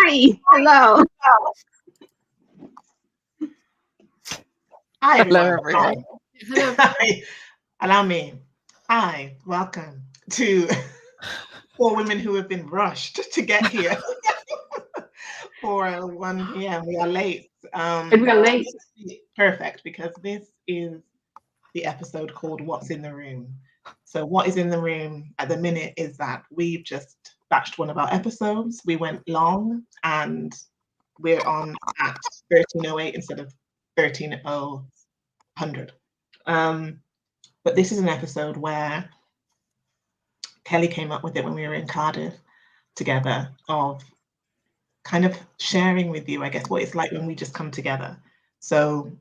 Hi. Hello. Hi, Hello, everyone. everyone. Hi. Allow me. Hi, welcome to 4 women who have been rushed to get here for 1 p.m. We are late. And we are late. Perfect, because this is the episode called What's in the Room. So what is in the room at the minute is that we've just batched one of our episodes. We went long and we're on at 13:08 instead of 13:00. But this is an episode where Kelly came up with it when we were in Cardiff together, of kind of sharing with you, I guess, what it's like when we just come together. So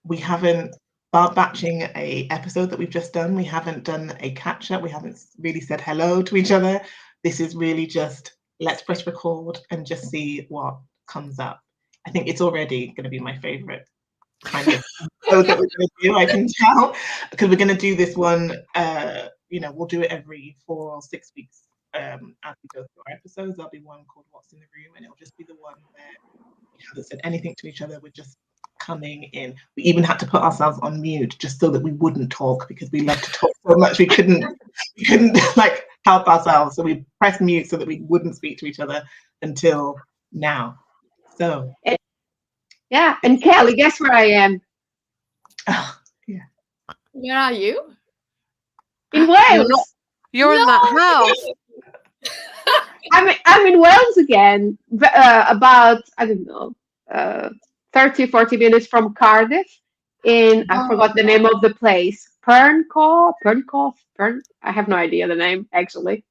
we haven't, bar batching a episode that we've just done, we haven't done a catch up, we haven't really said hello to each other. This is really just, let's press record and just see what comes up. I think it's already going to be my favorite kind of episode that we're going to do, I can tell, because we're going to do this one, we'll do it every 4 or 6 weeks. As we go through our episodes, there'll be one called What's in the Room, and it'll just be the one where we haven't said anything to each other, we're just coming in. We even had to put ourselves on mute just so that we wouldn't talk, because we love to talk so much we couldn't like help ourselves. So we pressed mute so that we wouldn't speak to each other until now. So yeah, and Kelly, guess where I am? Oh, yeah. Where are you? In Wales. You're in that house. I'm in Wales again. About, I don't know, 30, 40 minutes from Cardiff. I forgot the name of the place. Perncoff. I have no idea the name, actually.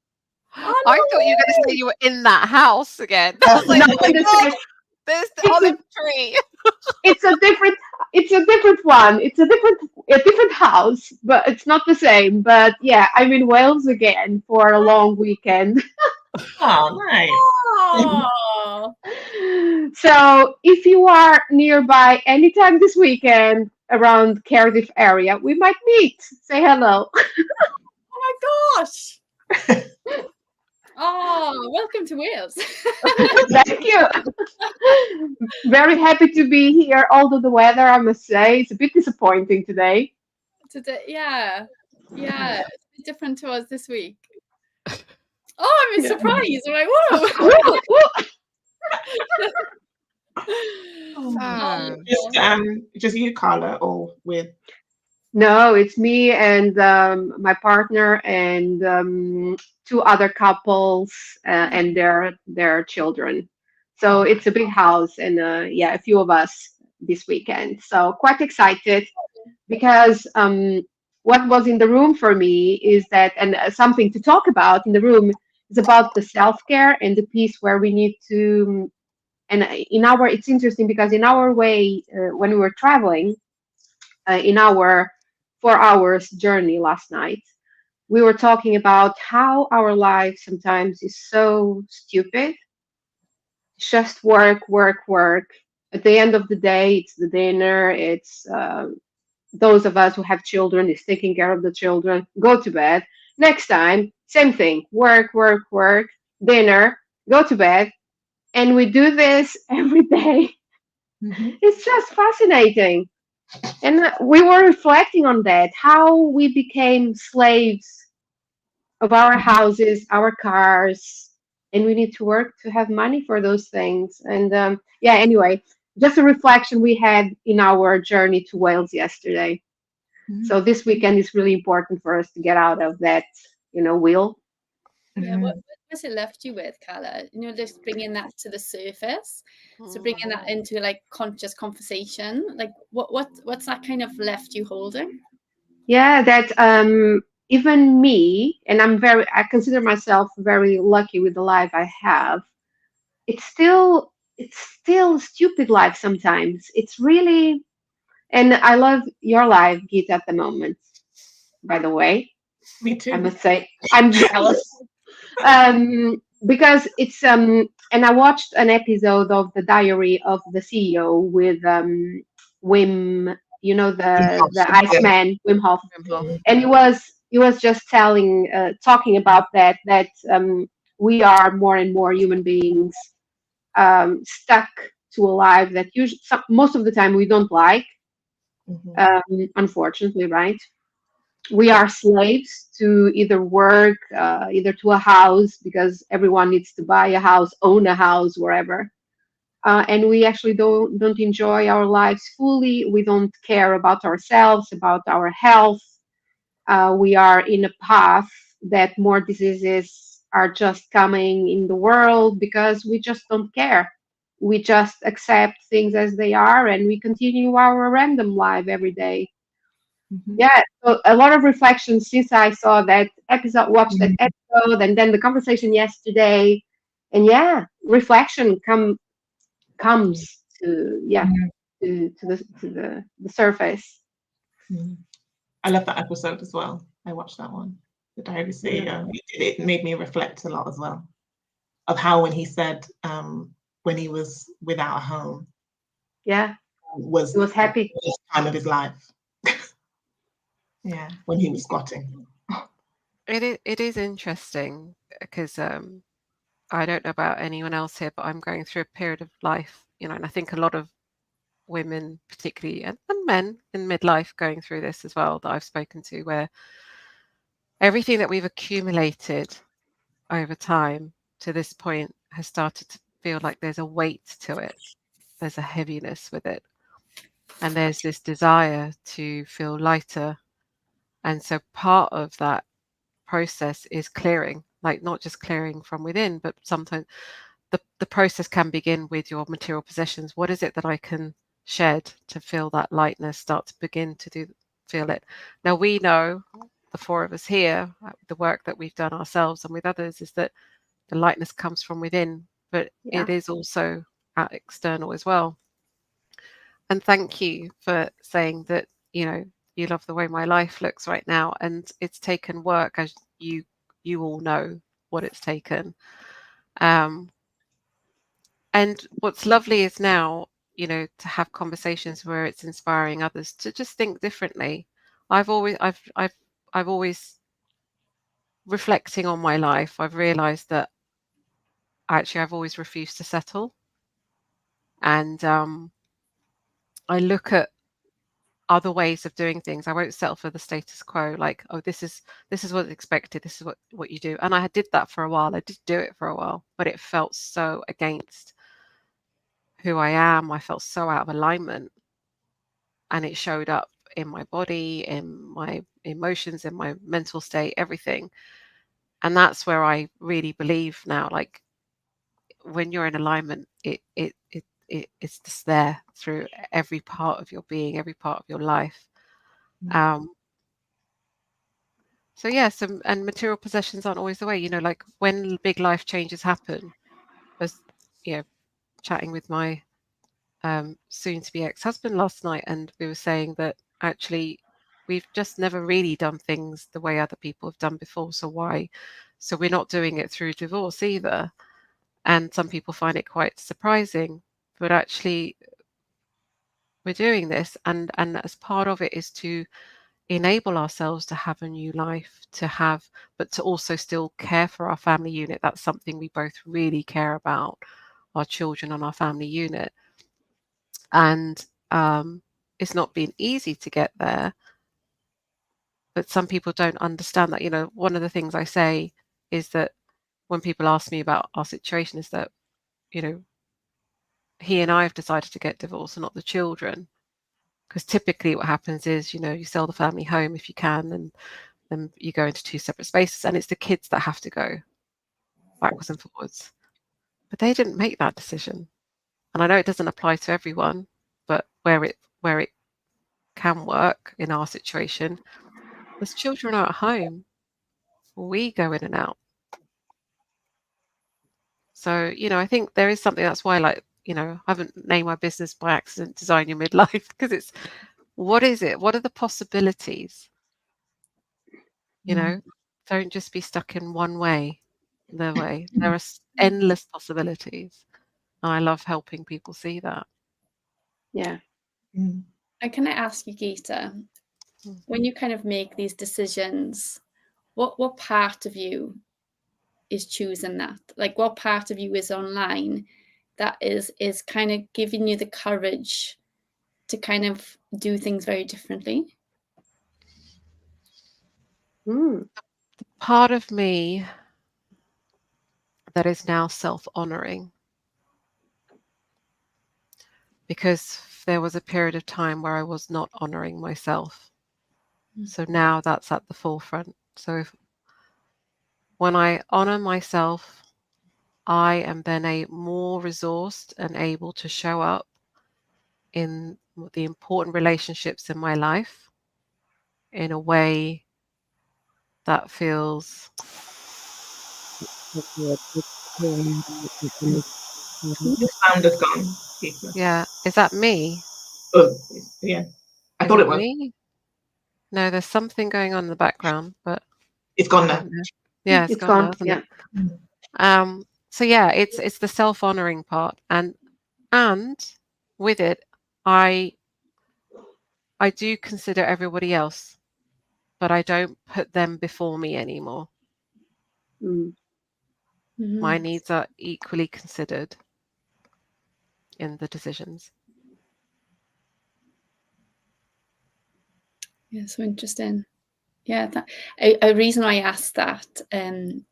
I thought you were going to say you were in that house again. I was like, No, oh my God, there's the olive tree. It's a different one. It's a different house, but it's not the same. But yeah, I'm in Wales again for a long weekend. Oh, nice. Oh. So if you are nearby anytime this weekend around Cardiff area, we might meet. Say hello. Oh my gosh. Oh, welcome to Wales. Thank you. Very happy to be here, although the weather, I must say, is a bit disappointing today. Yeah. It's a bit different to us this week. Oh, I'm surprised. I'm like, whoa. Just you, Carla, or with? No, it's me and my partner and 2 other couples and their children. So it's a big house and a few of us this weekend. So quite excited, because what was in the room for me is that, and something to talk about in the room is about the self-care and the piece where we need to, and it's interesting because in our way, when we were traveling, in our 4 hours journey last night, we were talking about how our life sometimes is so stupid. It's just work. At the end of the day, it's the dinner. It's those of us who have children is taking care of the children. Go to bed. Next time, same thing. Work. Dinner. Go to bed. And we do this every day. Mm-hmm. It's just fascinating. And we were reflecting on that, how we became slaves of our houses, our cars, and we need to work to have money for those things. And anyway, just a reflection we had in our journey to Wales yesterday. Mm-hmm. So this weekend is really important for us to get out of that, wheel. Yeah, what has it left you with, Carla? Just bringing that to the surface. So bringing that into like conscious conversation. Like what's that kind of left you holding? Yeah, that even me, and I consider myself very lucky with the life I have. It's still stupid life sometimes. It's really, and I love your life, Geet, at the moment. By the way, me too. I must say I'm jealous. Because it's and I watched an episode of The Diary of the CEO with Wim, the Iceman, Wim Hof, and he was just talking about that we are more and more human beings stuck to a life that usually most of the time we don't like. Unfortunately, right? We are slaves to either work, either to a house, because everyone needs to buy a house, own a house, wherever. And we actually don't enjoy our lives fully. We don't care about ourselves, about our health. We are in a path that more diseases are just coming in the world because we just don't care. We just accept things as they are, and we continue our random life every day. Yeah, so a lot of reflection since I saw that episode, watched that episode, and then the conversation yesterday. And yeah, reflection comes to, yeah, to the surface. I love that episode as well. I watched that one, the Diary CEO. It made me reflect a lot as well of how when he said when he was without a home, Yeah, was he was happy. the time of his life. Yeah, when he was squatting. It is interesting because I don't know about anyone else here, but I'm going through a period of life, and I think a lot of women, particularly, and men in midlife going through this as well that I've spoken to, where everything that we've accumulated over time to this point has started to feel like there's a weight to it. There's a heaviness with it. And there's this desire to feel lighter. And so part of that process is clearing, like not just clearing from within, but sometimes the process can begin with your material possessions. What is it that I can shed to feel that lightness, start to begin to feel it? Now we know, the four of us here, the work that we've done ourselves and with others, is that the lightness comes from within, but it is also external as well. And thank you for saying that, you love the way my life looks right now. And it's taken work, as you all know what it's taken. And what's lovely is now, to have conversations where it's inspiring others to just think differently. I've always reflecting on my life, I've realized that actually I've always refused to settle. And I look at other ways of doing things. I won't settle for the status quo, like, oh, this is what's expected, this is what you do. And I did that for a while. I did do it for a while, but it felt so against who I am. I felt so out of alignment, and it showed up in my body, in my emotions, in my mental state, everything. And that's where I really believe now, like, when you're in alignment, it's just there through every part of your being, every part of your life. So yes, and material possessions aren't always the way. Like when big life changes happen, as chatting with my soon-to-be ex-husband last night, and we were saying that actually we've just never really done things the way other people have done before. So why? So we're not doing it through divorce either. And some people find it quite surprising, but actually we're doing this, and as part of it is to enable ourselves to have a new life, but to also still care for our family unit. That's something we both really care about, our children and our family unit. And it's not been easy to get there, but some people don't understand that. One of the things I say is that when people ask me about our situation is that, he and I have decided to get divorced and not the children. Because typically what happens is, you sell the family home if you can, and then you go into two separate spaces, and it's the kids that have to go backwards and forwards. But they didn't make that decision. And I know it doesn't apply to everyone, but where it can work in our situation, as children are at home, we go in and out. So, I think there is something, that's why, like, I haven't named my business by accident Design Your Midlife, because it's, what is it? What are the possibilities? Don't just be stuck in one way. There are endless possibilities. And I love helping people see that. Yeah. And can I ask you, Gita, when you kind of make these decisions, what part of you is choosing that? Like, what part of you is online that is kind of giving you the courage to kind of do things very differently? Part of me that is now self-honoring, because there was a period of time where I was not honoring myself. So now that's at the forefront. So when I honor myself, I am then more resourced and able to show up in the important relationships in my life in a way that feels. The sound has gone. Peter. Yeah, is that me? Oh, yeah. I Is thought it it was. me? No, there's something going on in the background, but It's gone I now. don't know. Yeah, it's It's gone now, gone. hasn't Yeah. it? So yeah, it's the self-honoring part, and with it, I do consider everybody else, but I don't put them before me anymore. My needs are equally considered in the decisions. Yeah, so interesting. Yeah, a reason I asked that,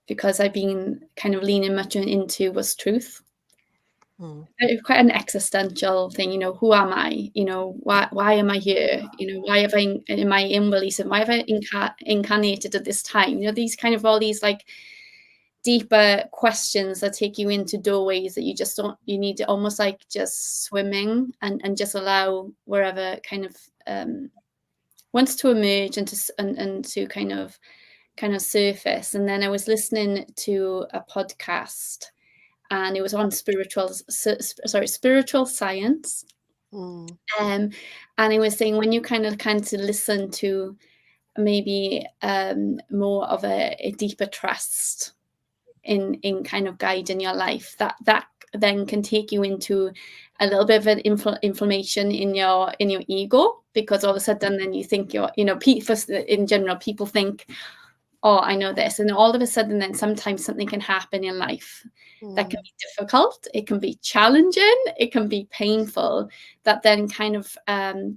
because I've been kind of leaning much into was truth. Quite an existential thing, you know. Who am I? You know, why am I here? You know, why have I in my inbeliefs, and why have I incarnated at this time? You know, these kind of all these like deeper questions that take you into doorways that you just don't. You need to almost like just swimming and just allow wherever kind of wants to emerge and to kind of surface. And then I was listening to a podcast, and it was on spiritual science. And it was saying when you kind of listen to maybe more of a deeper trust in kind of guiding your life, that then can take you into a little bit of an inflammation in your ego, because all of a sudden then you think you're, you know, in general people think, oh, I know this, and all of a sudden then sometimes something can happen in life that can be difficult, it can be challenging, it can be painful, that then kind of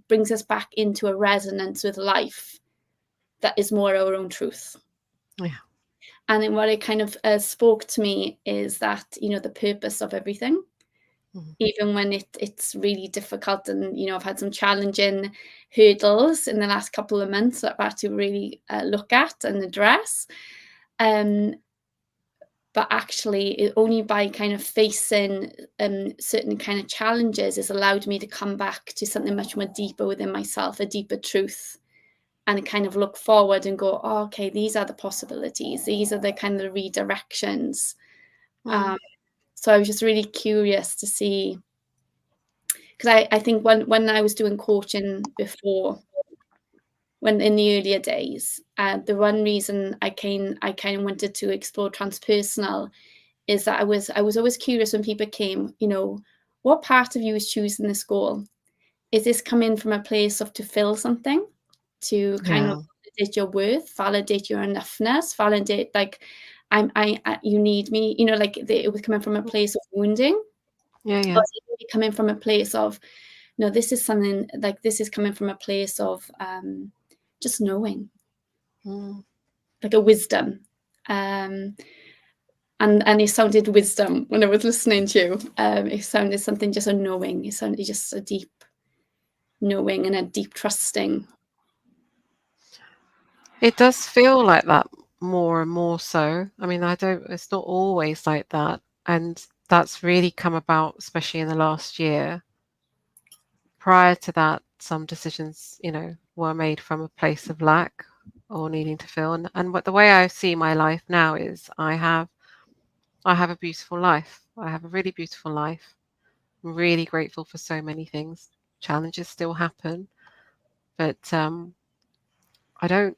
brings us back into a resonance with life that is more our own truth. Yeah. And then what it kind of spoke to me is that, you know, the purpose of everything, even when it's really difficult, and, you know, I've had some challenging hurdles in the last couple of months that I've had to really look at and address. But actually, only by kind of facing certain kind of challenges has allowed me to come back to something much more deeper within myself, a deeper truth, and kind of look forward and go, oh, okay, these are the possibilities. These are the kind of redirections. So I was just really curious to see, because I think when I was doing coaching before, when in the earlier days, the one reason I kind of wanted to explore transpersonal is that I was always curious when people came, you know, what part of you is choosing this goal? Is this coming from a place of to fill something, to kind of validate your worth, validate your enoughness, validate like you need me, you know, like it was coming from a place of wounding. Yeah. Or is it coming from a place of, no, this is something like, this is coming from a place of just knowing, like a wisdom. And it sounded wisdom when I was listening to you. It sounded something just a knowing. It sounded just a deep knowing and a deep trusting. It does feel like that more and more so. I mean, it's not always like that. And that's really come about, especially in the last year. Prior to that, some decisions, you know, were made from a place of lack or needing to fill. And what the way I see my life now is I have a beautiful life. I have a really beautiful life. I'm really grateful for so many things. Challenges still happen, but I don't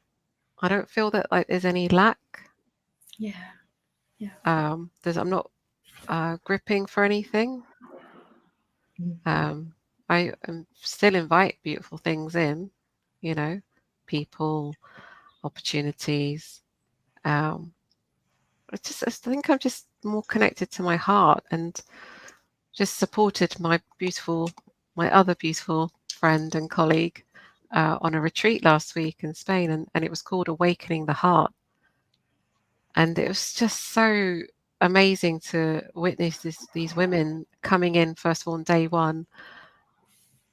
feel that like there's any lack. Yeah. I'm not gripping for anything. I still invite beautiful things in, you know, people, opportunities. I think I'm just more connected to my heart and just supported my other beautiful friend and colleague on a retreat last week in Spain, and it was called Awakening the Heart. And it was just so amazing to witness these women coming in, first of all, on day one,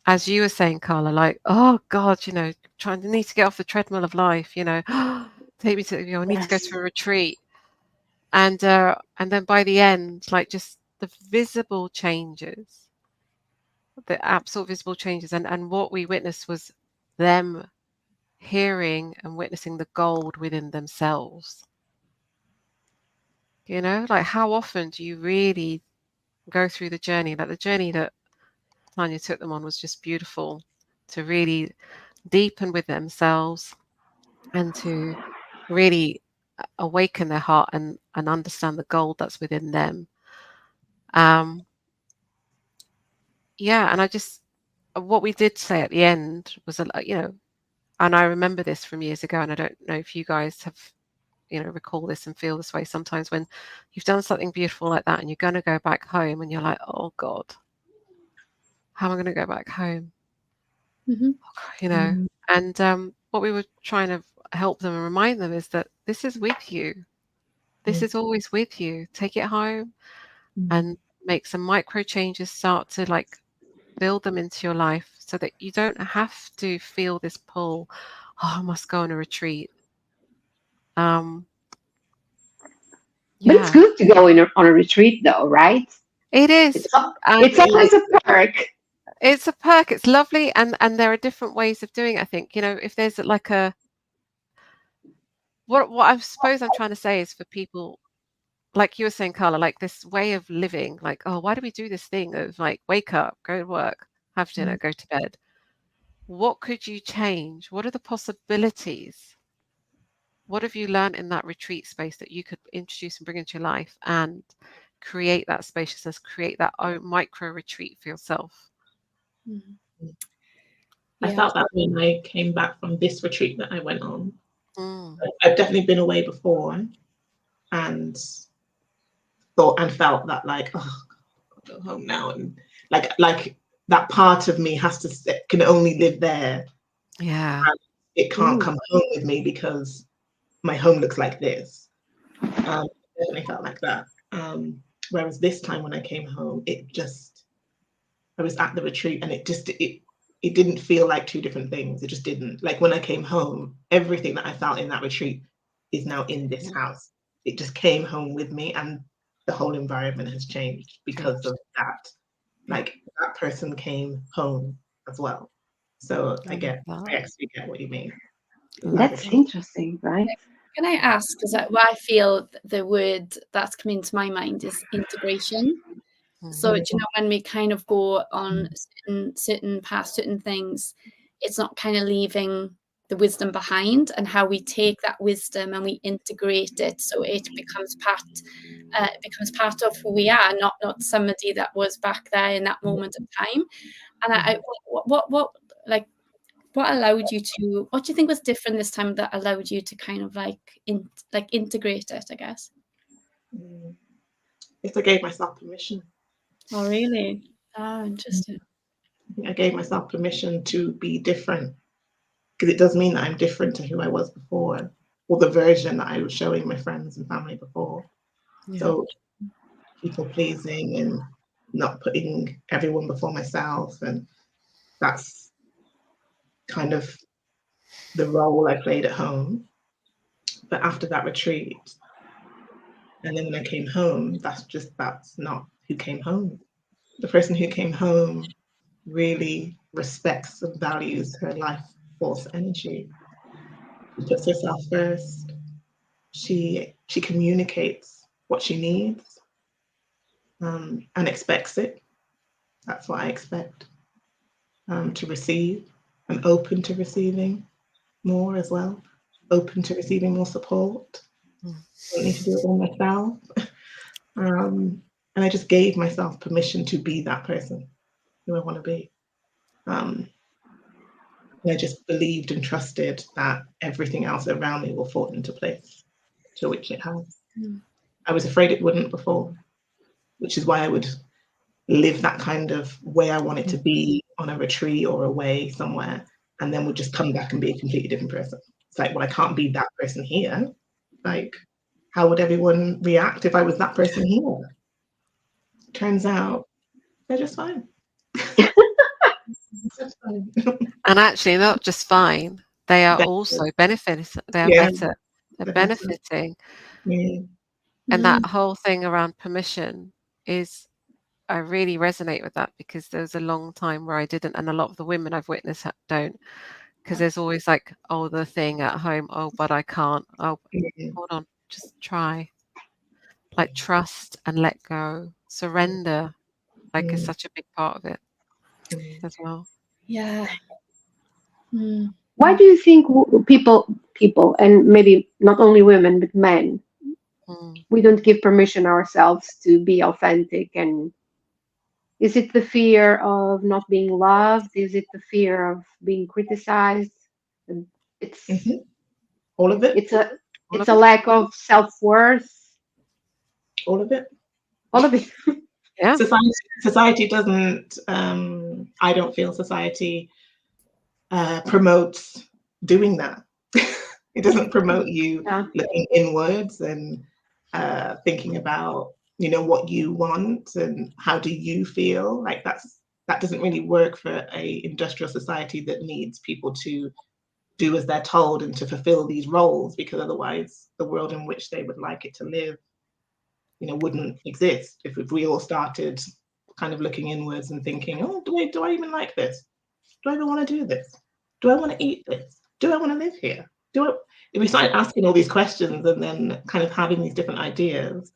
as you were saying, Carla, like, oh God, trying to need to get off the treadmill of life, take me to, I need to go to a retreat. And then by the end, like, just the visible changes, the absolute visible changes. And what we witnessed was them hearing and witnessing the gold within themselves. Like, how often do you really go through the journey? Like, the journey that Tanya took them on was just beautiful, to really deepen with themselves and to really awaken their heart and understand the gold that's within them. Yeah, and what we did say at the end was, and I remember this from years ago, and I don't know if you guys have, recall this and feel this way sometimes, when you've done something beautiful like that and you're going to go back home and you're like, oh God, how am I going to go back home? Mm-hmm. And what we were trying to help them and remind them is that this is with you. This is always with you. Take it home and make some micro changes, start to like build them into your life so that you don't have to feel this pull, oh, I must go on a retreat. But it's Yeah, good to go on a retreat, though, right? it It's is. And it's always a perk. it's a perk. It's lovely. And there are different ways of doing it, I think. If there's like what I suppose I'm trying to say is, for people, like you were saying, Carla, like this way of living, like, oh, why do we do this thing of like, wake up, go to work, have dinner, go to bed? What could you change? What are the possibilities? What have you learned in that retreat space that you could introduce and bring into your life and create that spaciousness, create that own micro retreat for yourself? Mm-hmm. I Yeah. felt that when I came back from this retreat that I went on. Mm. I've definitely been away before and thought and felt that, like, oh, I'll go home now, and like that part of me can only live there. Yeah. And it can't come home with me because my home looks like this. Definitely felt like that. Whereas this time when I came home, I was at the retreat and it didn't feel like two different things. It just didn't. Like, when I came home, everything that I felt in that retreat is now in this house. It just came home with me, and the whole environment has changed because of that. Like, that person came home as well. So I actually get what you mean. That's interesting, right? Can I ask, because what I feel the word that's coming to my mind is integration. So, do you know, when we kind of go on certain paths, certain things, it's not kind of leaving the wisdom behind, and how we take that wisdom and we integrate it so it becomes part of who we are, not somebody that was back there in that moment of time. And what allowed you to, what do you think was different this time that allowed you to kind of like integrate it, I guess? If I gave myself permission. Oh, really? Oh, interesting. I gave myself permission to be different, because it does mean that I'm different to who I was before, or the version that I was showing my friends and family before. Yeah. So people pleasing and not putting everyone before myself, and that's kind of the role I played at home. But after that retreat, and then when I came home, that's not who came home. The person who came home really respects and values her life force energy. She puts herself first. She communicates what she needs, and expects it. That's what I expect, to receive. I'm open to receiving more as well. Open to receiving more support. I don't need to do it all myself. And I just gave myself permission to be that person who I want to be. And I just believed and trusted that everything else around me will fall into place, to which it has. I was afraid it wouldn't before, which is why I would live that kind of way I want it to be on a retreat or away somewhere, and then would just come back and be a completely different person. It's like, well, I can't be that person here. Like, how would everyone react if I was that person here? Turns out they're just fine. Just fine. And actually, not just fine, they are Better. also benefiting. They're Yeah, better. They're they're better. benefiting. Yeah. And that whole thing around permission is, I really resonate with that, because there was a long time where I didn't, and a lot of the women I've witnessed don't, because there's always like, oh, the thing at home, oh, but I can't. Oh, Yeah. hold on, just try. Like, trust and let go, surrender, like, is such a big part of it as well. Yeah. Why do you think people, and maybe not only women but men, we don't give permission ourselves to be authentic? And is it the fear of not being loved? Is it the fear of being criticized? And it's All of it. It's a lack of self-worth. All of it. All of it. Yeah. Society doesn't. I don't feel society promotes doing that. It doesn't promote you looking inwards and thinking about, you know, what you want and how do you feel. Like that doesn't really work for a industrial society that needs people to do as they're told and to fulfill these roles, because otherwise the world in which they would like it to live, you know, wouldn't exist. If we all started kind of looking inwards and thinking, oh, do I even like this? Do I even want to do this? Do I want to eat this? Do I want to live here? If we started asking all these questions and then kind of having these different ideas,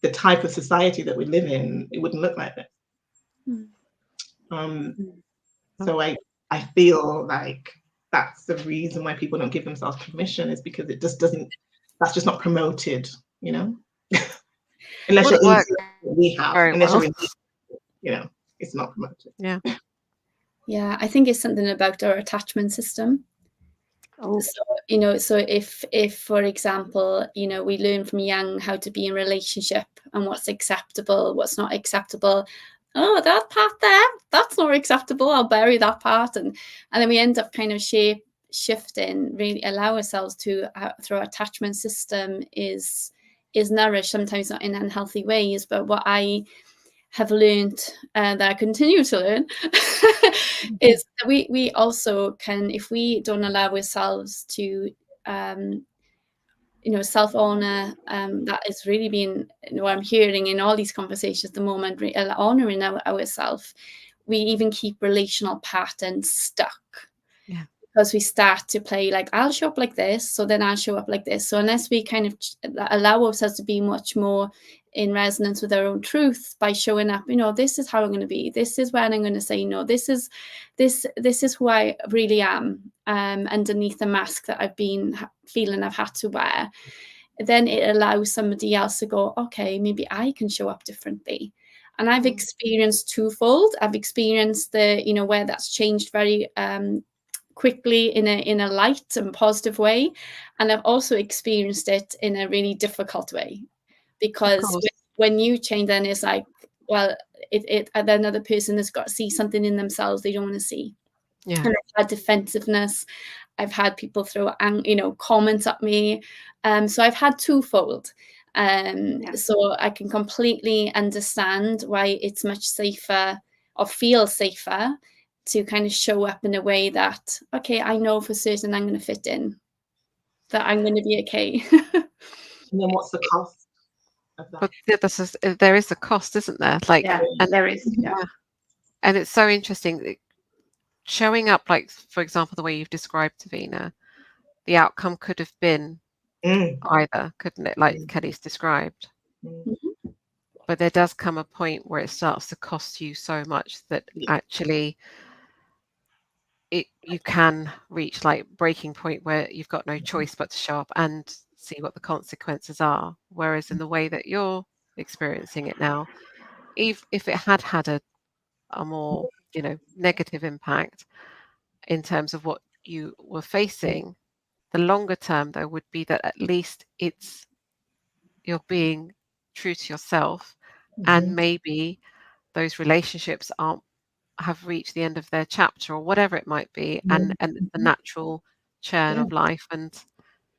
the type of society that we live in, it wouldn't look like this. So I feel like that's the reason why people don't give themselves permission, is because it just doesn't, that's just not promoted, you know? Unless you're into what we have, unless you're into, you know, it's not promoted. Yeah. Yeah, I think it's something about our attachment system. So, you know, so if for example, you know, we learn from young how to be in relationship and what's acceptable, what's not acceptable. Oh, that part there, that's not acceptable. I'll bury that part, and then we end up kind of shifting. Really allow ourselves to, through our attachment system, is nourished, sometimes not in unhealthy ways. But what I have learned, that I continue to learn, is that we also can, if we don't allow ourselves to, you know, self-honor, that is really being, you know, what I'm hearing in all these conversations at the moment, honoring ourselves, we even keep relational patterns stuck. Yeah. Because we start to play like, I'll show up like this, so then I'll show up like this. So unless we kind of allow ourselves to be much more in resonance with our own truth by showing up, you know, this is how I'm going to be. This is when I'm going to say no. This is who I really am, underneath the mask that I've been feeling I've had to wear. Then it allows somebody else to go, okay, maybe I can show up differently. And I've experienced twofold. I've experienced the, you know, where that's changed very quickly in a light and positive way, and I've also experienced it in a really difficult way, because when you change, then it's like, well, it then another person has got to see something in themselves they don't want to see. Yeah. And I've had defensiveness. I've had people throw, you know, comments at me. So I've had twofold. So I can completely understand why it's much safer, or feel safer, to kind of show up in a way that, okay, I know for certain I'm going to fit in, that I'm going to be okay. And then what's the cost of that? But yeah, there is a cost, isn't there? Like, and there is. Yeah. And it's so interesting showing up, like, for example, the way you've described, Tavina, the outcome could have been either, couldn't it? Like Kelly's described. But there does come a point where it starts to cost you so much that actually you can reach like breaking point where you've got no choice but to show up and see what the consequences are. Whereas in the way that you're experiencing it now, if it had a more, you know, negative impact in terms of what you were facing, the longer term though would be that at least you're being true to yourself, and maybe those relationships have reached the end of their chapter or whatever it might be, and the natural churn of life, and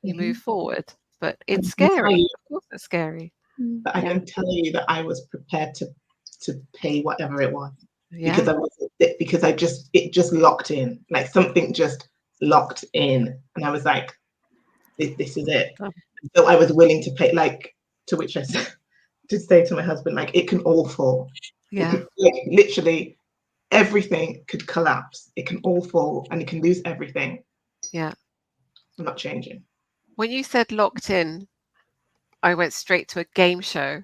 you move forward. But it's scary. Of course it's scary. But I can tell you that I was prepared to pay whatever it was, Yeah. because it just locked in, like something just locked in, and I was like, this is it. So I was willing to pay, like, to which I did say to my husband, like, it can all fall. Yeah. Like, literally everything could collapse. It can all fall, and you can lose everything. Yeah. I'm not changing. When you said locked in, I went straight to a game show.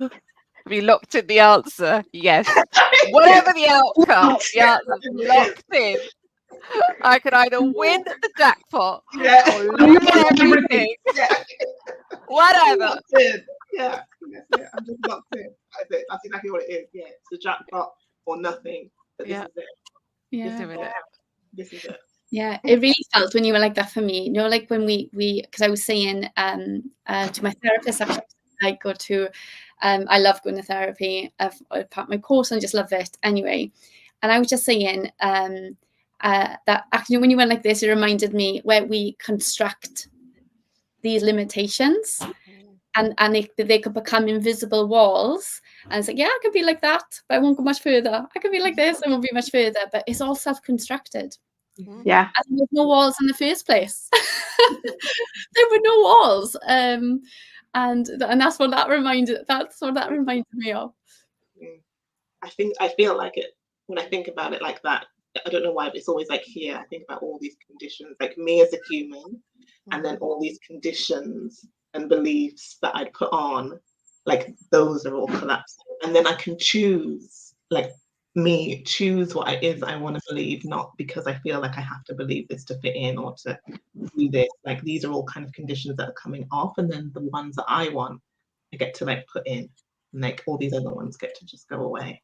Have you locked in the answer? Yes. Whatever the outcome, the answer's locked in. I could either win the jackpot or lose everything. Whatever. Yeah, I'm just locked in. That's exactly what it is. Yeah, it's the jackpot or nothing. But this is it. Yeah. This is it. Yeah, it really felt when you were like that for me. You know, like when we because I was saying to my therapist, actually, I go to, I love going to therapy. I've part my course and just love it anyway. And I was just saying that actually when you went like this, it reminded me where we construct these limitations, and they could become invisible walls. And it's like, yeah, I can be like that, but I won't go much further. I can be like this, I won't be much further. But it's all self-constructed. Yeah. And there's no walls in the first place. There were no walls. And that's what that reminded me of. I feel like it when I think about it like that. I don't know why, but it's always like here. I think about all these conditions, like me as a human, and then all these conditions and beliefs that I'd put on, like those are all collapsing. And then I can choose, like choose what it is I want to believe, not because I feel like I have to believe this to fit in or to do this. Like these are all kind of conditions that are coming off, and then the ones that I want, I get to like put in, and like all these other ones get to just go away.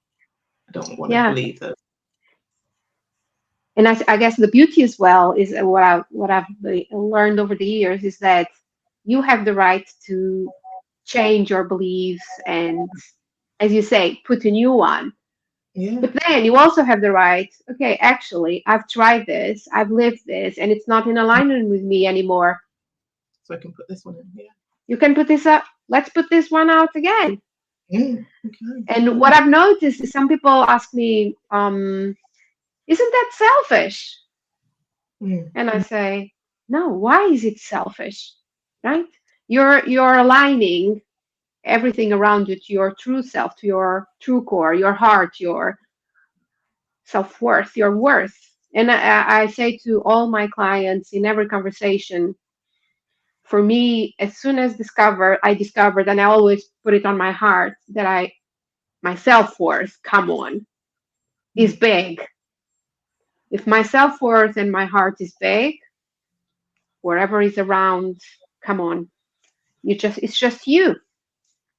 I don't want to believe those. And I guess the beauty as well is what I've learned over the years is that you have the right to change your beliefs and, as you say, put a new one. Yeah. But then you also have the right, okay, actually, I've tried this, I've lived this, and it's not in alignment with me anymore. So I can put this one in here. You can put this up. Let's put this one out again. Okay. And what I've noticed is some people ask me, isn't that selfish? And I say, no, why is it selfish? Right? You're aligning everything around you to your true self, to your true core, your heart, your self-worth, your worth. And I say to all my clients in every conversation, for me, as soon as I discovered, and I always put it on my heart, that my self-worth, come on, is big. If my self-worth and my heart is big, wherever is around, come on, it's just you.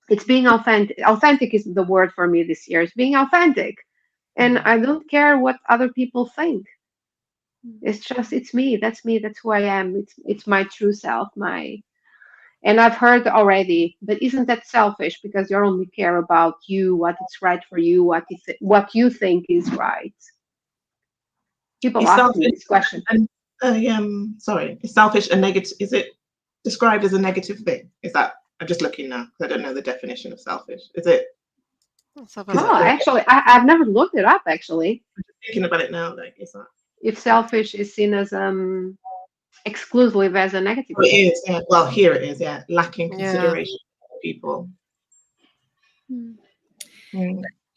It's being authentic. Authentic is the word for me this year. It's being authentic. And I don't care what other people think. It's me. That's me. That's who I am. It's my true self. And I've heard already, but isn't that selfish? Because you only care about you, what is right for you, what you think is right. People ask me this question. Sorry, is selfish a negative? Is it described as a negative thing? Is that? I'm just looking now because I don't know the definition of selfish. Is it? No, actually, I've never looked it up. Actually, I'm just thinking about it now. Like, is that? If selfish is seen as exclusively as a negative. It is. Yeah. Well, here it is. Yeah, lacking consideration for people.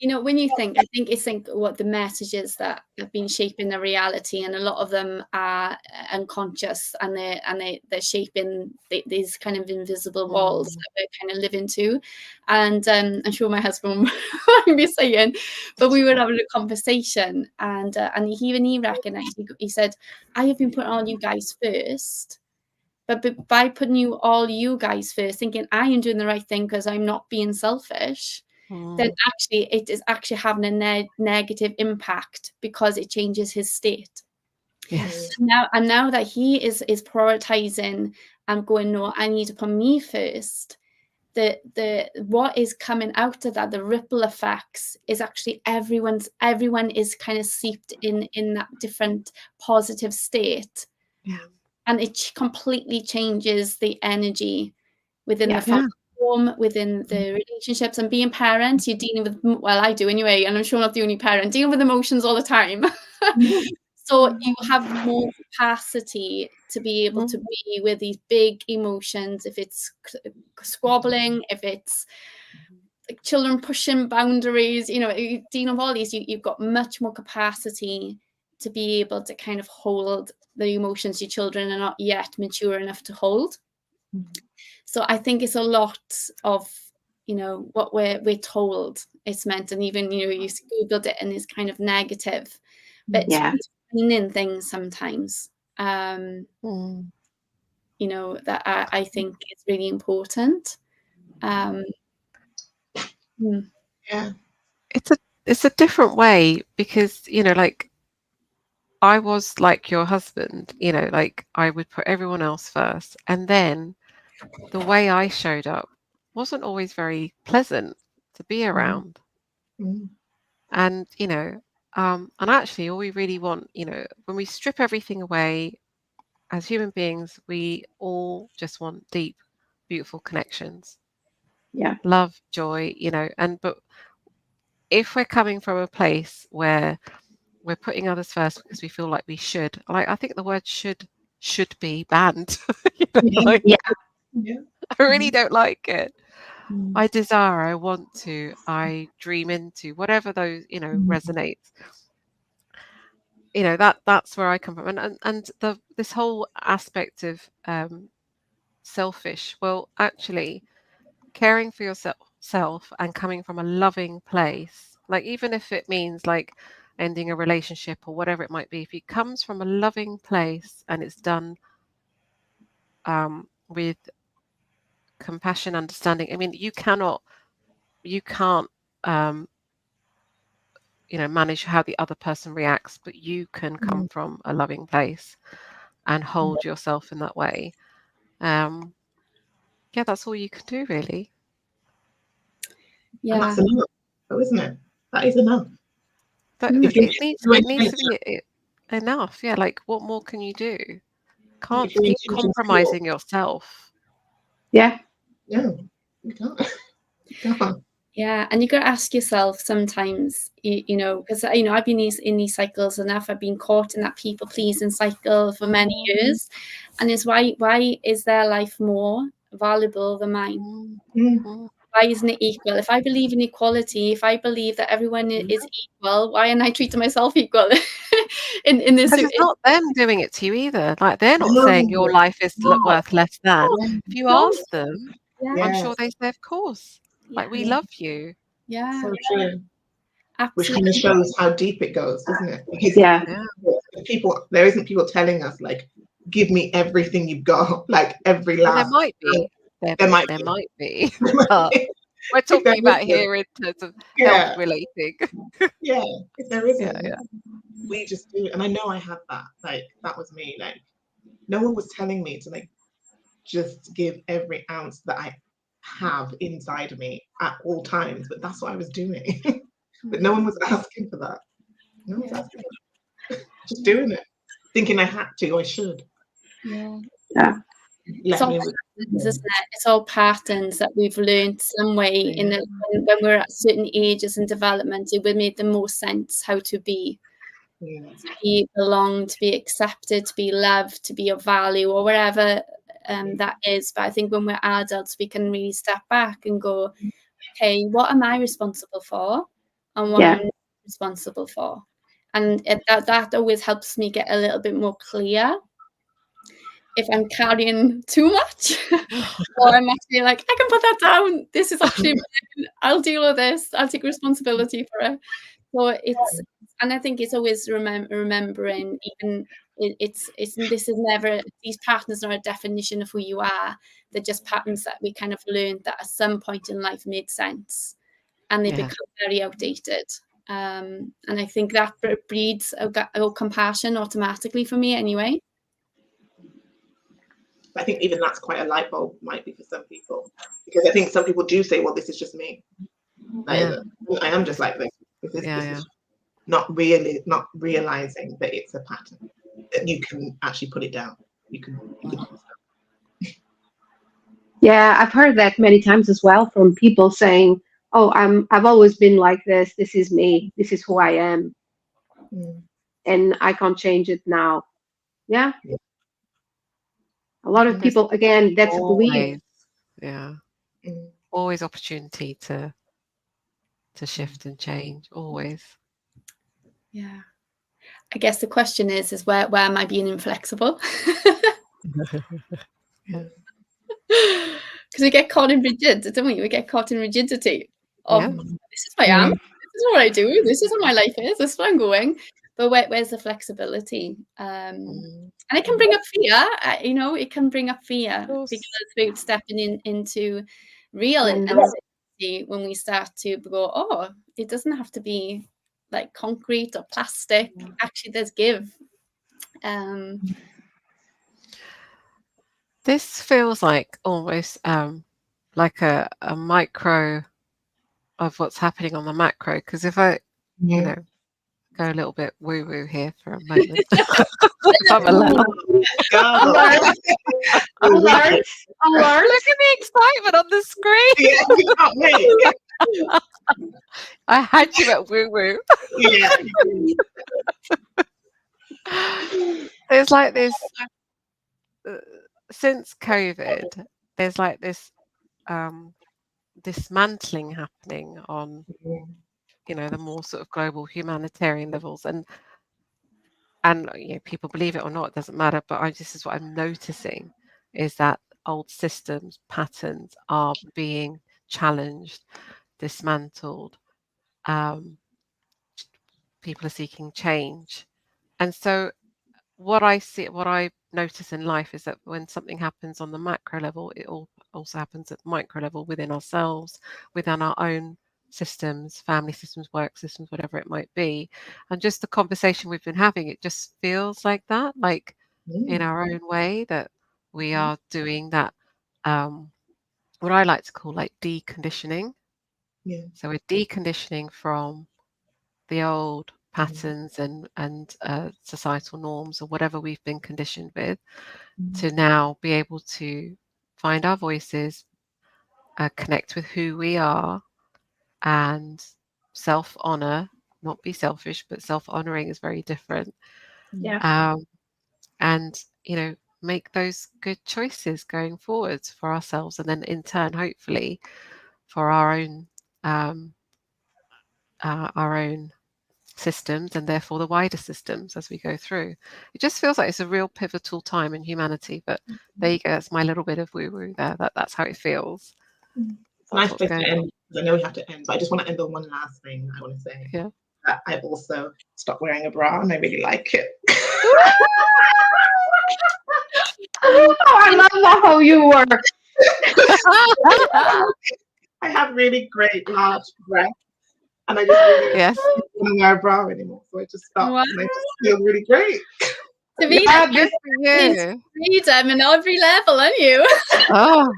You know, when you think, I think what the messages that have been shaping the reality, and a lot of them are unconscious, and they're shaping these kind of invisible walls that we're kind of living to. And I'm sure my husband might be saying, but we were having a conversation, and he recognised. He said, "I have been putting all you guys first." But by putting you guys first, thinking I am doing the right thing because I'm not being selfish, then actually it is actually having a negative impact because it changes his state. Yes. Now that he is prioritizing and going, no, I need to put me first, the what is coming out of that, the ripple effects, is actually everyone is kind of seeped in that different positive state. Yeah. And it completely changes the energy within the Yeah. family home, within the relationships. And being parents, you're dealing with, well, I do anyway, and I'm sure not the only parent, dealing with emotions all the time. So you have more capacity to be able to be with these big emotions, if it's squabbling, if it's like children pushing boundaries, you know, dealing with all these, you've got much more capacity to be able to kind of hold the emotions your children are not yet mature enough to hold. So I think it's a lot of, you know, what we're told it's meant, and even, you know, you Googled it and it's kind of negative, but it's meaning things sometimes, you know, that I think is really important. Yeah. It's a different way, because, you know, like, I was like your husband, you know, like, I would put everyone else first, and then the way I showed up wasn't always very pleasant to be around. And, you know, and actually all we really want, you know, when we strip everything away as human beings, we all just want deep, beautiful connections. Yeah. Love, joy, you know, but if we're coming from a place where we're putting others first because we feel like we should, like, I think the word should be banned. You know, like, I really don't like it. I desire, I want to, I dream into, whatever those, you know, resonates. You know, that's where I come from. And this whole aspect of selfish, well, actually, caring for yourself and coming from a loving place, like, even if it means like ending a relationship or whatever it might be, if it comes from a loving place and it's done with compassion, understanding, I mean, you can't you know, manage how the other person reacts, but you can come from a loving place and hold yourself in that way. Yeah, that's all you can do, really. And that's enough, though, isn't it? That is enough. But it needs to be enough. Yeah, like, what more can you do? Can't keep compromising yourself. Yeah. No, you can't. You can't. Yeah, and you got to ask yourself sometimes, you know, because, you know, I've been in these cycles enough. I've been caught in that people pleasing cycle for many years, and it's why is their life more valuable than mine? Why isn't it equal? If I believe in equality, if I believe that everyone is equal, why am I treating myself equal? in this, Because it's not them doing it to you either. Like, they're not saying your life is worth less than. If you ask them, I'm sure they say, of course. Like, we love you. Yeah. So true. Absolutely. Which kind of shows how deep it goes, doesn't it? Because there isn't people telling us, like, give me everything you've got, like every last. There might be. There might be. But we're talking about here in terms of health relating. If there isn't, we just do. And I know I had that. Like, that was me. Like, no one was telling me to, like, just give every ounce that I have inside of me at all times, but that's what I was doing. But no one was asking for that. No one's asking for that. Just doing it, thinking I had to, or I should. Yeah. It's all patterns, isn't it? It's all patterns that we've learned some way when we're at certain ages and development. It would make the most sense how to be. To be belong, to be accepted, to be loved, to be of value, or wherever that is. But I think when we're adults, we can really step back and go, okay, what am I responsible for, and what am I responsible for? And that always helps me get a little bit more clear if I'm carrying too much, or I'm actually like, I can put that down. This is actually mine. I'll deal with this. I'll take responsibility for it. So and I think it's always remembering, even this is never, these patterns are a definition of who you are. They're just patterns that we kind of learned that at some point in life made sense, and they become very outdated. And I think that breeds a compassion automatically for me anyway. I think even that's quite a light bulb might be for some people, because I think some people do say, well, this is just me. I am just like this. This is not realizing that it's a pattern, that you can actually put it down. You can Yeah, I've heard that many times as well from people saying, "Oh, I've always been like this. This is me. This is who I am, and I can't change it now." Yeah. A lot of people, again, that's a belief. Always opportunity to shift and change, always. Yeah. I guess the question is where am I being inflexible? Because we get caught in rigid, don't we? We get caught in rigidity of this is who I am, this is what I do, this is what my life is, this is where I'm going. But where's the flexibility? And it can bring up fear, it can bring up fear because we're stepping into real uncertainty when we start to go, oh, it doesn't have to be like concrete or plastic. Actually, there's give. This feels like almost like a micro of what's happening on the macro, because if I go a little bit woo-woo here for a moment. I'm allowed. Alert. Alert. Alert. Look at the excitement on the screen. Yeah, you can't wait. I had you at woo-woo. Yeah. There's like this since COVID, there's like this dismantling happening on the more sort of global humanitarian levels, and people believe it or not, it doesn't matter, but this is what I'm noticing, is that old systems, patterns are being challenged, dismantled. People are seeking change. And so what I notice in life is that when something happens on the macro level, it also happens at the micro level within ourselves, within our own systems, family systems, work systems, whatever it might be. And just the conversation we've been having, it just feels like that, like in our own way, that we are doing that, what I like to call like deconditioning. So we're deconditioning from the old patterns and societal norms or whatever we've been conditioned with, to now be able to find our voices, connect with who we are, and self-honor, not be selfish, but self-honoring is very different. And make those good choices going forwards for ourselves, and then in turn, hopefully, for our own systems, and therefore the wider systems as we go through. It just feels like it's a real pivotal time in humanity. But there you go, that's my little bit of woo-woo there. That's how it feels. It's a nice place to end, because I know we have to end, but I just want to end on one last thing I want to say. That I also stopped wearing a bra and I really like it. Oh, I love how you were. I have really great large breasts, and I just really don't want to wear a bra anymore. So I just stopped, and I just feel really great. To me, it's freedom in every level, aren't you? Oh,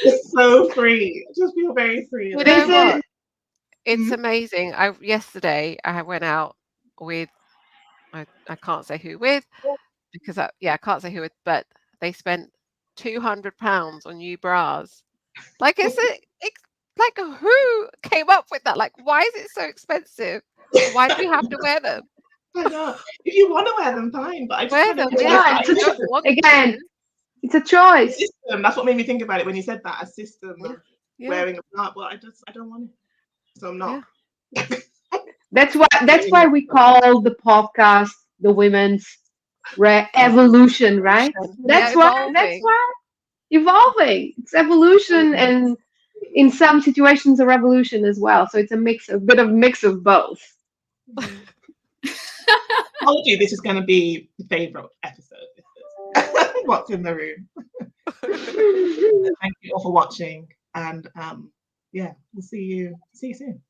it's so free. I just feel very free. You know what? It's amazing. Yesterday I went out with, I can't say who with, because I can't say who with, but they spent £200 on new bras. Like, like, who came up with that? Like, why is it so expensive? Why do we have to wear them? I know. If you want to wear them, fine. But I just wear them. It's a choice. System. That's what made me think about it when you said that. A system of wearing a bra. Well, I don't want it, so I'm not. That's why we call the podcast the Women's Evolution, right? That's why evolving. It's evolution, and in some situations a revolution as well. So it's a bit of mix of both. I told you this is going to be the favorite episode. What's in the room? Thank you all for watching, and we'll see you soon.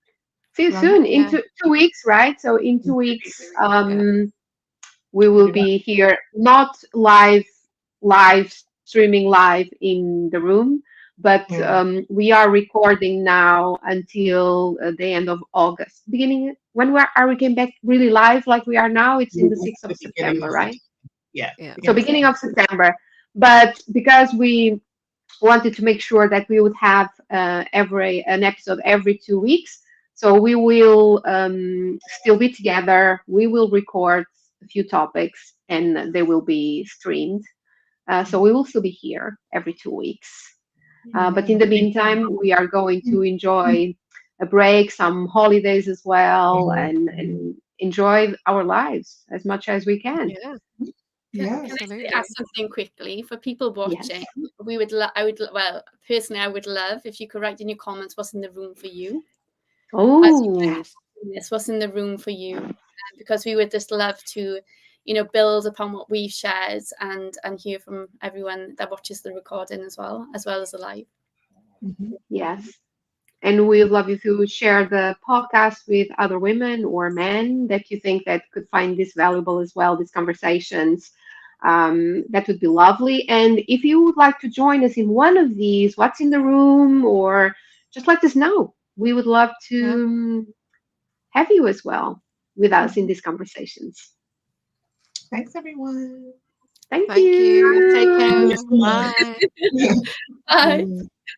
See you soon. In 2 weeks, right? So in 2 weeks, we will be here, not live streaming live in the room, but we are recording now until the end of August. Beginning when are we getting back really live like we are now? It's in the 6th of The beginning September, of right? yeah. Yeah. So beginning of September. But because we wanted to make sure that we would have an episode every 2 weeks, so we will still be together. We will record a few topics, and they will be streamed. So we will still be here every 2 weeks. But in the meantime, we are going to enjoy a break, some holidays as well, and enjoy our lives as much as we can. Yeah, Yeah. Can I absolutely. ask something quickly for people watching? Yes. We would, well, personally, I would love if you could write in your comments what's in the room for you. Oh, Yes, what's in the room for you? Because we would just love to, build upon what we've shared and hear from everyone that watches the recording as well as the live. yes. And we'd love you to share the podcast with other women or men that you think that could find this valuable as well, these conversations. That would be lovely. And if you would like to join us in one of these, what's in the room, or just let us know. We would love to have you as well with us in these conversations. Thanks, everyone. Thank Thank you. Take you. care. Yes, Bye. Bye. Mm.